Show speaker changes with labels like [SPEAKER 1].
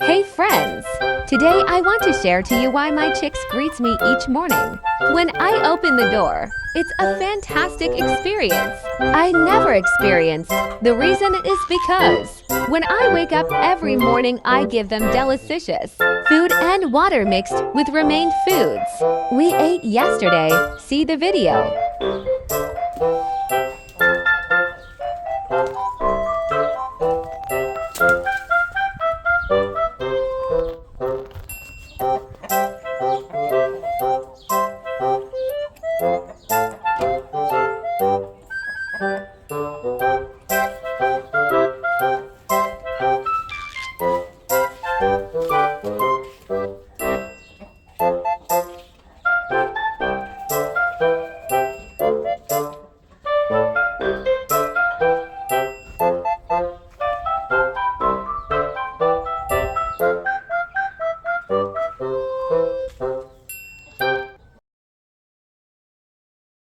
[SPEAKER 1] Hey friends! Today I want to share to you why my chicks greets me each morning. When I open the door, it's a fantastic experience. I never experienced. The reason is because when I wake up every morning I give them delicious food and water mixed with remained foods we ate yesterday. See the video.